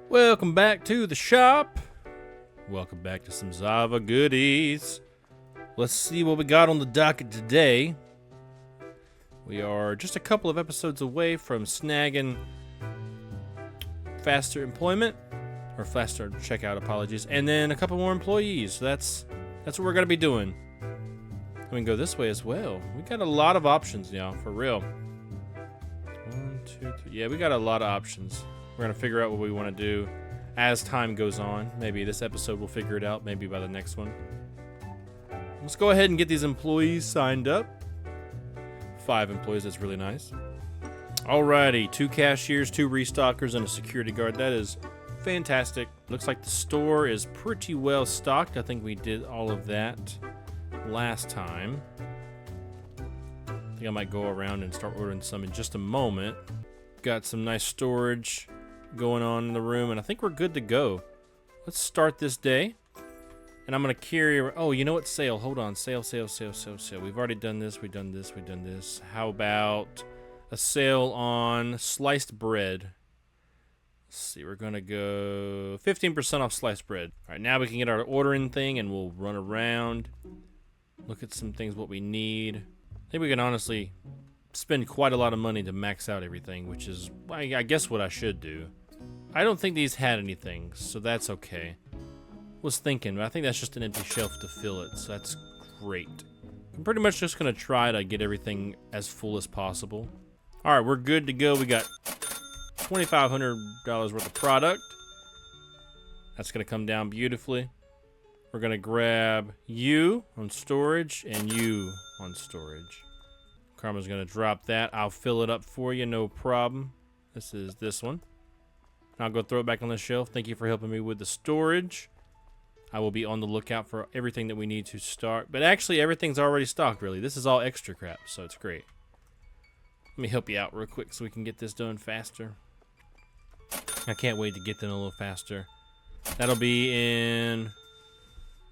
Welcome back to the shop. Welcome back to some Zava goodies. Let's see what we got on the docket today. We are just a couple of episodes away from snagging faster employment, or faster checkout, apologies, and then a couple more employees. So that's what we're gonna be doing. We can go this way as well. We got a lot of options now, for real. 1, 2, 3. Yeah, we got a lot of options. We're gonna figure out what we want to do as time goes on. Maybe this episode we'll figure it out. Maybe by the next one. Let's go ahead and get these employees signed up. 5 employees. That's really nice. Alrighty, 2 cashiers, 2 restockers, and a security guard. That is fantastic. Looks like the store is pretty well stocked. I think we did all of that last time. I think I might go around and start ordering some in just a moment. Got some nice storage going on in the room, and I think we're good to go. Let's start this day. And I'm gonna carry. Oh, you know what? Sale. Hold on. Sale. We've already done this. We've done this. How about a sale on sliced bread? Let's see. We're gonna go 15% off sliced bread. All right, now we can get our ordering thing, and we'll run around, look at some things what we need. I think we can honestly spend quite a lot of money to max out everything, which is, I guess, what I should do. I don't think these had anything, so that's okay. Was thinking, but I think that's just an empty shelf to fill it, so that's great. I'm pretty much just gonna try to get everything as full as possible. All right, we're good to go. We got $2,500 worth of product. That's gonna come down beautifully. We're gonna grab you on storage and you on storage. Karma's gonna drop that. I'll fill it up for you, no problem. This is this one. I'll go throw it back on the shelf. Thank you for helping me with the storage. I will be on the lookout for everything that we need to start. But actually, everything's already stocked, really. This is all extra crap, so it's great. Let me help you out real quick so we can get this done faster. I can't wait to get done a little faster. That'll be in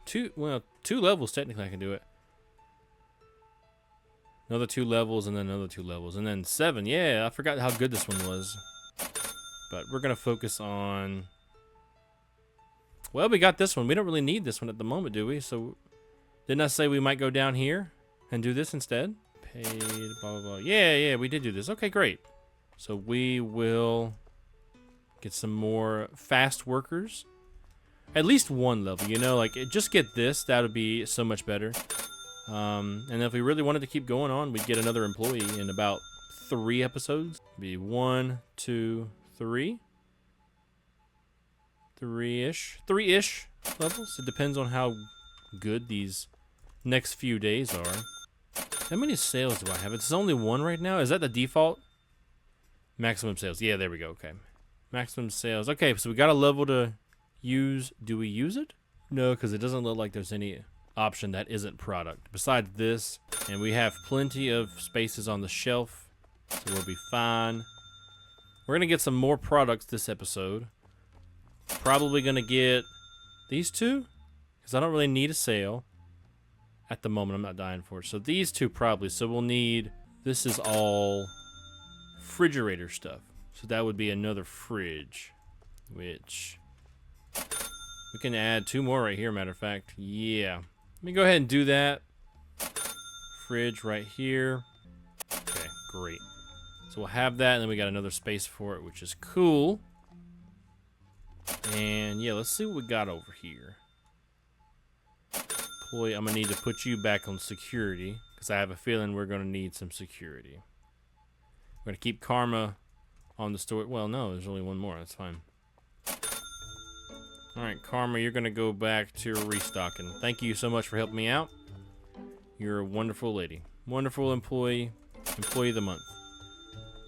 two levels, technically I can do it. Another 2 levels, and then another 2 levels, and then 7. Yeah, I forgot how good this one was. But we're gonna focus on. Well, we got this one. We don't really need this one at the moment, do we? So, didn't I say we might go down here and do this instead? Paid, blah blah blah. Yeah, we did do this. Okay, great. So we will get some more fast workers. At least 1 level, you know, like just get this. That would be so much better. And if we really wanted to keep going on, we'd get another employee in about 3 episodes. Be 1, 2, 3. 3-ish levels. It depends on how good these next few days are. How many sales do I have? It's only 1 right now. Is that the default? Maximum sales. Yeah, there we go. Okay. Maximum sales. Okay, so we got a level to use. Do we use it? No, because it doesn't look like there's any option that isn't product besides this, and we have plenty of spaces on the shelf, so we'll be fine. We're gonna get some more products this episode. Probably gonna get these 2 because I don't really need a sale at the moment. I'm not dying for it, so these 2 probably. So we'll need, this is all refrigerator stuff, so that would be another fridge, which we can add 2 more right here, matter of fact. Yeah, let me go ahead and do that. Fridge right here. Okay, great. So we'll have that, and then we got another space for it, which is cool. And yeah, let's see what we got over here. Employee, I'm gonna need to put you back on security because I have a feeling we're gonna need some security. We're gonna keep Karma on the store. Well, no, there's only 1 more. That's fine. All right, Karma, you're gonna go back to restocking. Thank you so much for helping me out. You're a wonderful lady. Wonderful employee. Employee of the month.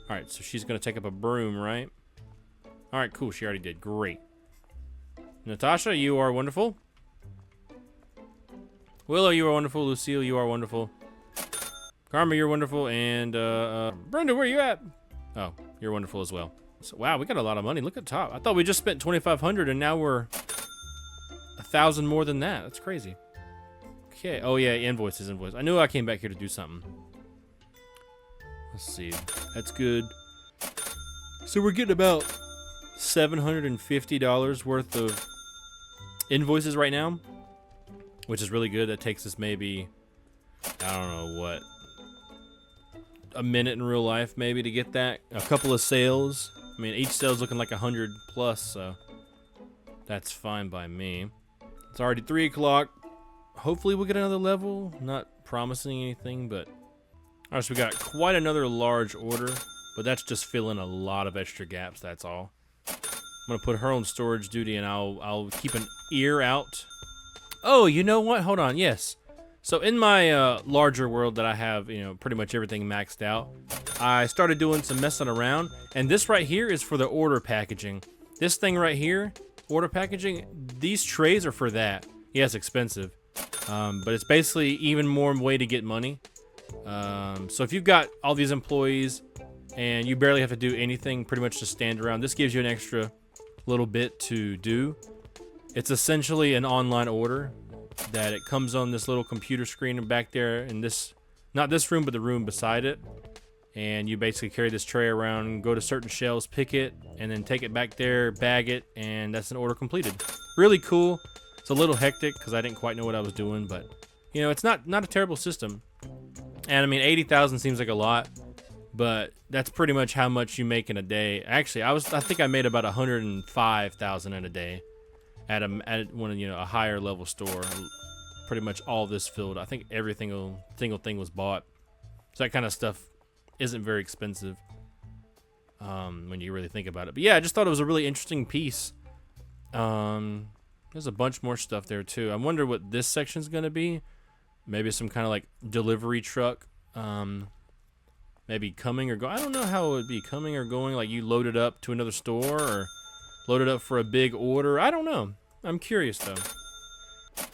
All right, so she's gonna take up a broom, right? All right, cool. She already did. Great. Natasha, you are wonderful. Willow, you are wonderful. Lucille, you are wonderful. Karma, you're wonderful. And Brenda, where you at? Oh, you're wonderful as well. So, wow, we got a lot of money. Look at the top. I thought we just spent $2,500, and now we're 1,000 more than that. That's crazy. Okay. Oh yeah, invoices. I knew I came back here to do something. Let's see. That's good. So we're getting about $750 worth of invoices right now, which is really good. That takes us maybe, I don't know what, a minute in real life maybe to get that. A couple of sales. I mean, each sale's looking like 100 plus, so that's fine by me. It's already 3 o'clock. Hopefully we'll get another level. Not promising anything, but all right, so we got quite another large order, but that's just filling a lot of extra gaps, that's all. I'm gonna put her on storage duty, and I'll keep an ear out. Oh, you know what? Hold on. Yes. So in my larger world that I have, you know, pretty much everything maxed out, I started doing some messing around, and this right here is for the order packaging. This thing right here, order packaging, these trays are for that. Yeah, it's expensive, but it's basically even more way to get money. So if you've got all these employees and you barely have to do anything, pretty much just stand around, this gives you an extra little bit to do. It's essentially an online order that it comes on this little computer screen back there in this, not this room, but the room beside it. And you basically carry this tray around, go to certain shelves, pick it, and then take it back there, bag it, and that's an order completed. Really cool. It's a little hectic because I didn't quite know what I was doing, but you know, it's not a terrible system. And I mean, 80,000 seems like a lot, but that's pretty much how much you make in a day. Actually, I think I made about 105,000 in a day at one, you know, a higher level store. Pretty much all this filled. I think every single thing was bought. So that kind of stuff isn't very expensive when you really think about it. But yeah, I just thought it was a really interesting piece. There's a bunch more stuff there too. I wonder what this section's gonna be. Maybe some kind of like delivery truck. Maybe coming or going. I don't know how it would be coming or going. Like you load it up to another store or load it up for a big order. I don't know. I'm curious though.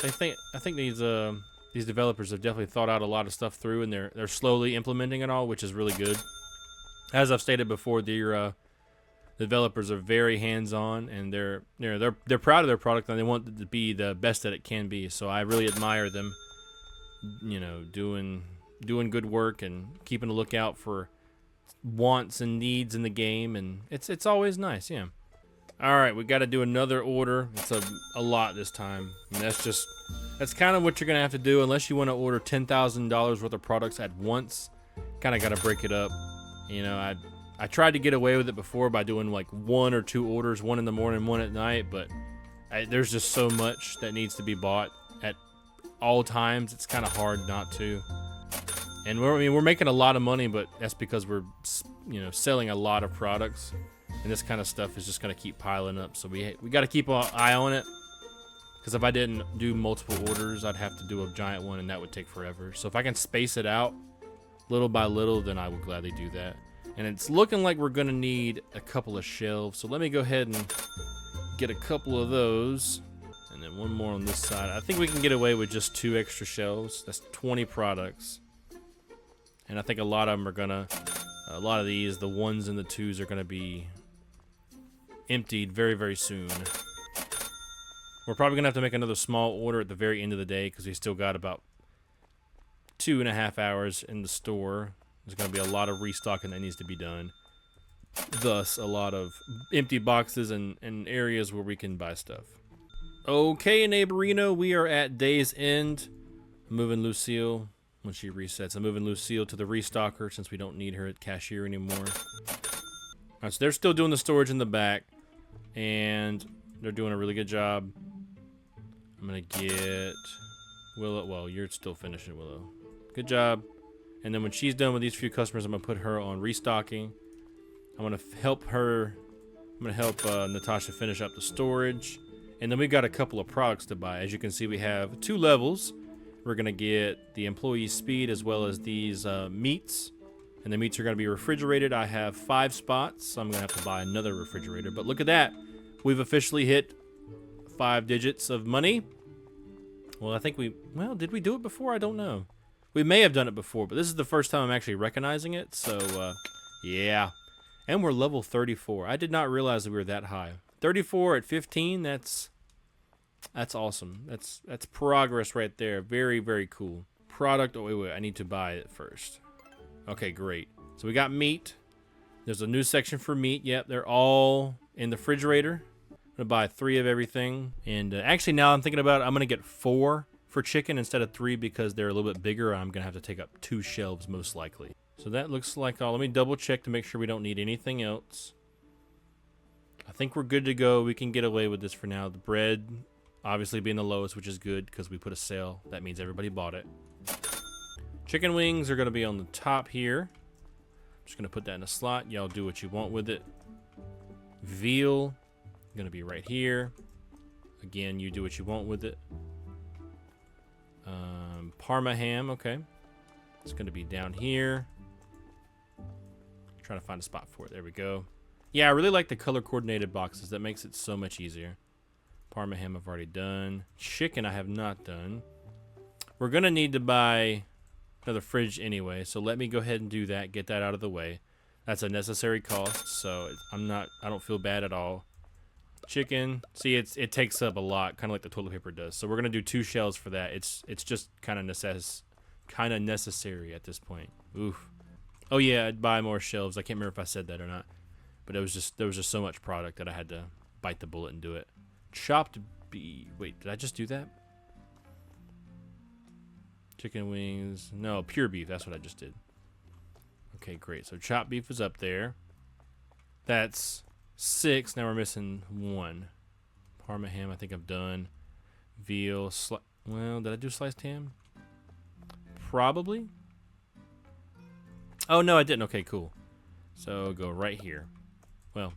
I think these developers have definitely thought out a lot of stuff through, and they're slowly implementing it all, which is really good. As I've stated before, the developers are very hands-on, and they're proud of their product, and they want it to be the best that it can be. So I really admire them, you know, doing good work and keeping a lookout for wants and needs in the game, and it's always nice. Yeah. All right, we got to do another order. It's a lot this time. I mean, that's kind of what you're gonna have to do unless you want to order $10,000 worth of products at once. Kind of got to break it up. You know, I tried to get away with it before by doing like 1 or 2 orders, one in the morning, one at night, but there's just so much that needs to be bought at all times. It's kind of hard not to. And we're making a lot of money, but that's because we're, you know, selling a lot of products. And this kind of stuff is just going to keep piling up. So we got to keep an eye on it. Because if I didn't do multiple orders, I'd have to do a giant one, and that would take forever. So if I can space it out little by little, then I would gladly do that. And it's looking like we're going to need a couple of shelves. So let me go ahead and get a couple of those. And then one more on this side. I think we can get away with just 2 extra shelves. That's 20 products. And I think a lot of them are going to... A lot of these, the 1s and the 2s, are going to be emptied very, very soon. We're probably gonna have to make another small order at the very end of the day because we still got about 2.5 hours in the store. There's gonna be a lot of restocking that needs to be done. Thus, a lot of empty boxes and areas where we can buy stuff. Okay, Neighborino, we are at day's end. I'm moving Lucille when she resets. I'm moving Lucille to the restocker since we don't need her at cashier anymore. All right, so they're still doing the storage in the back, and they're doing a really good job. I'm gonna get Willow. Well, you're still finishing, Willow. Good job. And then when she's done with these few customers, I'm gonna put her on restocking. I'm gonna help her. I'm gonna help Natasha finish up the storage, and then we've got a couple of products to buy. As you can see, we have 2 levels. We're gonna get the employee speed as well as these meats. And the meats are going to be refrigerated. I have 5 spots, so I'm going to have to buy another refrigerator. But look at that. We've officially hit 5 digits of money. Well, I think well, did we do it before? I don't know. We may have done it before, but this is the first time I'm actually recognizing it. So, yeah. And we're level 34. I did not realize that we were that high. 34 at 15, that's awesome. That's progress right there. Very, very cool. Product, oh, wait, I need to buy it first. Okay, great. So we got meat. There's a new section for meat. Yep, they're all in the refrigerator. I'm gonna buy 3 of everything. And actually, now I'm thinking about it, I'm gonna get 4 for chicken instead of 3 because they're a little bit bigger. I'm gonna have to take up 2 shelves most likely. So that looks like all. Let me double check to make sure we don't need anything else. I think we're good to go. We can get away with this for now. The bread obviously being the lowest, which is good because we put a sale. That means everybody bought it. Chicken wings are gonna be on the top here. I'm just gonna put that in a slot. Y'all do what you want with it. Veal, gonna be right here. Again, you do what you want with it. Parma ham, okay. It's gonna be down here. Trying to find a spot for it. There we go. Yeah, I really like the color coordinated boxes. That makes it so much easier. Parma ham I've already done. Chicken I have not done. We're gonna need to buy another fridge anyway, so let me go ahead and do that. Get that out of the way. That's a necessary cost, so I don't feel bad at all. Chicken, see, it takes up a lot, kind of like the toilet paper does. So we're gonna do 2 shelves for that. It's just kind of necessary at this point. Oof. Oh yeah, I'd buy more shelves. I can't remember if I said that or not, but there was just so much product that I had to bite the bullet and do it. Chopped beef. Wait, did I just do that? Chicken wings. No, pure beef. That's what I just did. Okay, great. So chopped beef is up there. That's 6. Now we're missing 1. Parma ham, I think I've done. Veal. Well, did I do sliced ham? Probably. Oh, no, I didn't. Okay, cool. So go right here. Well,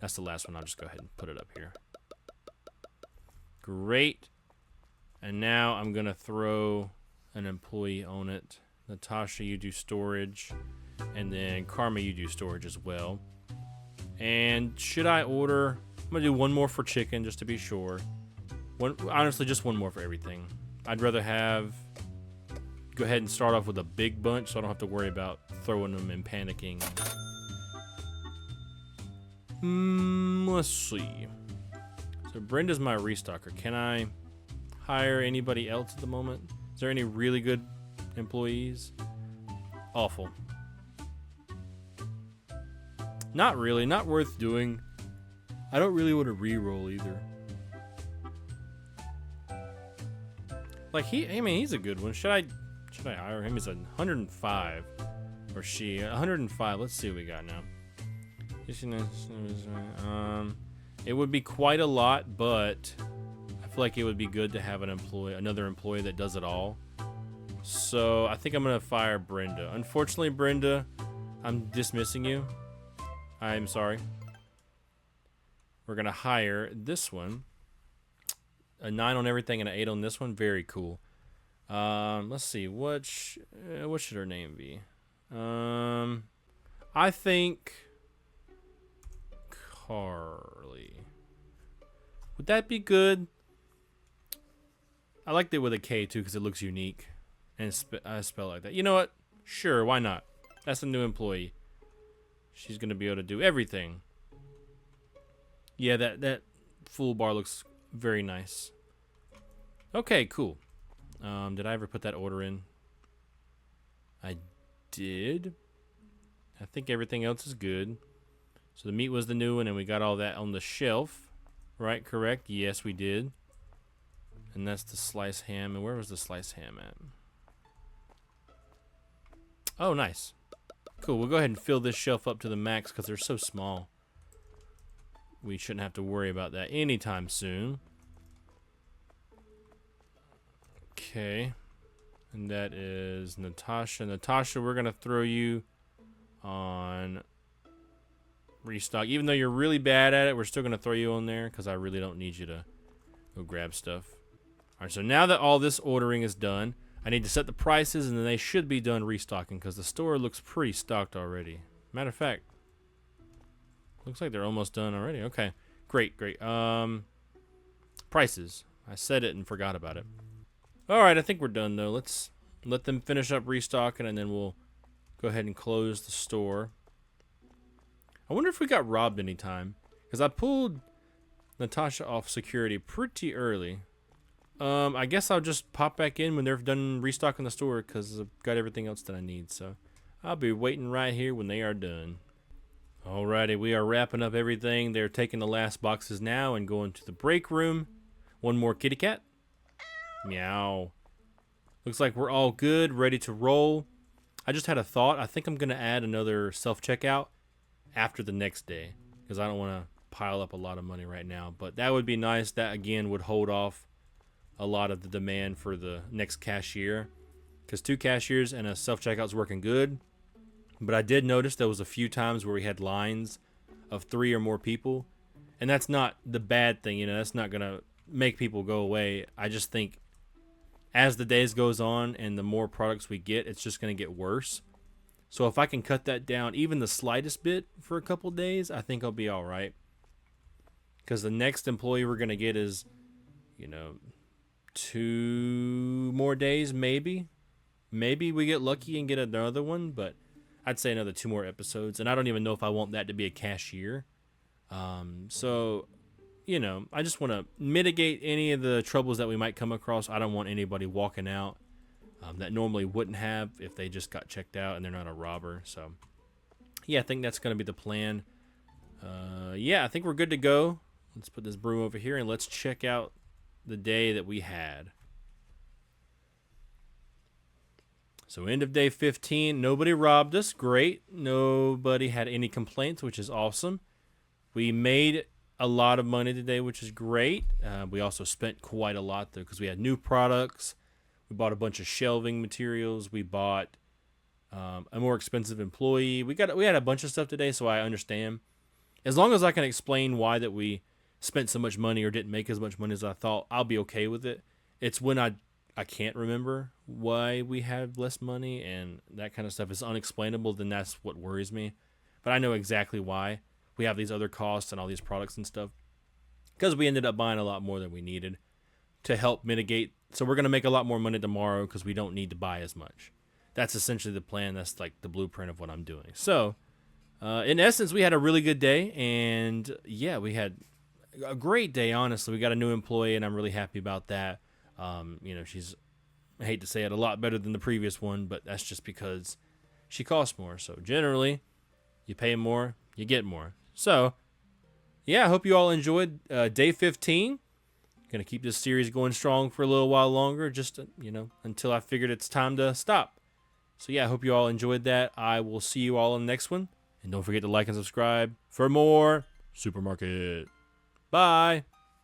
that's the last one. I'll just go ahead and put it up here. Great. And now I'm going to throw an employee on it. Natasha, you do storage. And then Karma, you do storage as well. And should I order? I'm going to do 1 more for chicken just to be sure. Honestly, just 1 more for everything. I'd rather go ahead and start off with a big bunch so I don't have to worry about throwing them and panicking. Let's see. So Brenda's my restocker. Can I hire anybody else at the moment? Is there any really good employees? Awful. Not really. Not worth doing. I don't really want to re-roll either. Like he's a good one. Should I hire him? He's 105, or she 105. Let's see what we got now. It would be quite a lot, but I feel like it would be good to have another employee that does it all. So I think I'm gonna fire Brenda. Unfortunately, Brenda, I'm dismissing you. I'm sorry. We're gonna hire this one. A 9 on everything and an 8 on this one. Very cool. Let's see. What should her name be? I think Carly. Would that be good? I liked it with a K too because it looks unique and I spell like that. You know what? Sure, why not? That's a new employee. She's gonna be able to do everything. Yeah, that full bar looks very nice. Okay, cool. Did I ever put that order in? I did. I think everything else is good. So the meat was the new one, and we got all that on the shelf. Right, correct? Yes, we did. And that's the sliced ham. And where was the sliced ham at? Oh, nice. Cool, we'll go ahead and fill this shelf up to the max because they're so small. We shouldn't have to worry about that anytime soon. Okay. And that is Natasha. Natasha, we're going to throw you on restock. Even though you're really bad at it, we're still going to throw you on there because I really don't need you to go grab stuff. All right, so now that all this ordering is done, I need to set the prices, and then they should be done restocking because the store looks pretty stocked already. Matter of fact, looks like they're almost done already. Okay, great. Prices. I said it and forgot about it. All right, I think we're done, though. Let's let them finish up restocking, and then we'll go ahead and close the store. I wonder if we got robbed anytime, because I pulled Natasha off security pretty early. I guess I'll just pop back in when they're done restocking the store, because I've got everything else that I need. So I'll be waiting right here when they are done. Alrighty, we are wrapping up everything. They're taking the last boxes now and going to the break room. One more kitty cat. Meow. Looks like we're all good, ready to roll. I just had a thought. I think I'm going to add another self-checkout after the next day because I don't want to pile up a lot of money right now. But that would be nice. That, again, would hold off a lot of the demand for the next cashier because 2 cashiers and a self-checkout is working good. But I did notice there was a few times where we had lines of 3 or more people. And that's not the bad thing, you know, that's not going to make people go away. I just think as the days goes on and the more products we get, it's just going to get worse. So if I can cut that down even the slightest bit for a couple days, I think I'll be all right. Because the next employee we're going to get is, you know, 2 more days, maybe. Maybe we get lucky and get another one, but I'd say another 2 more episodes. And I don't even know if I want that to be a cashier. So, you know, I just want to mitigate any of the troubles that we might come across. I don't want anybody walking out that normally wouldn't have if they just got checked out and they're not a robber. So, yeah, I think that's going to be the plan. Yeah, I think we're good to go. Let's put this broom over here and let's check out the day that we had. So end of day 15, nobody robbed us. Great. Nobody had any complaints, which is awesome. We made a lot of money today, which is great. We also spent quite a lot, though, because we had new products. We bought a bunch of shelving materials. We bought a more expensive employee. We had a bunch of stuff today, so I understand. As long as I can explain why that we spent so much money or didn't make as much money as I thought, I'll be okay with it. It's when I can't remember why we had less money and that kind of stuff is unexplainable, then that's what worries me. But I know exactly why we have these other costs and all these products and stuff because we ended up buying a lot more than we needed to help mitigate. So we're going to make a lot more money tomorrow because we don't need to buy as much. That's essentially the plan. That's like the blueprint of what I'm doing. So in essence, we had a really good day. And yeah, we had a great day, honestly. We got a new employee and I'm really happy about that. You know, she's, I hate to say it, a lot better than the previous one, but that's just because she costs more. So generally, you pay more, you get more. So, yeah, I hope you all enjoyed day 15. Going to keep this series going strong for a little while longer, just, you know, until I figured it's time to stop. So, yeah, I hope you all enjoyed that. I will see you all in the next one. And don't forget to like and subscribe for more Supermarket. Bye.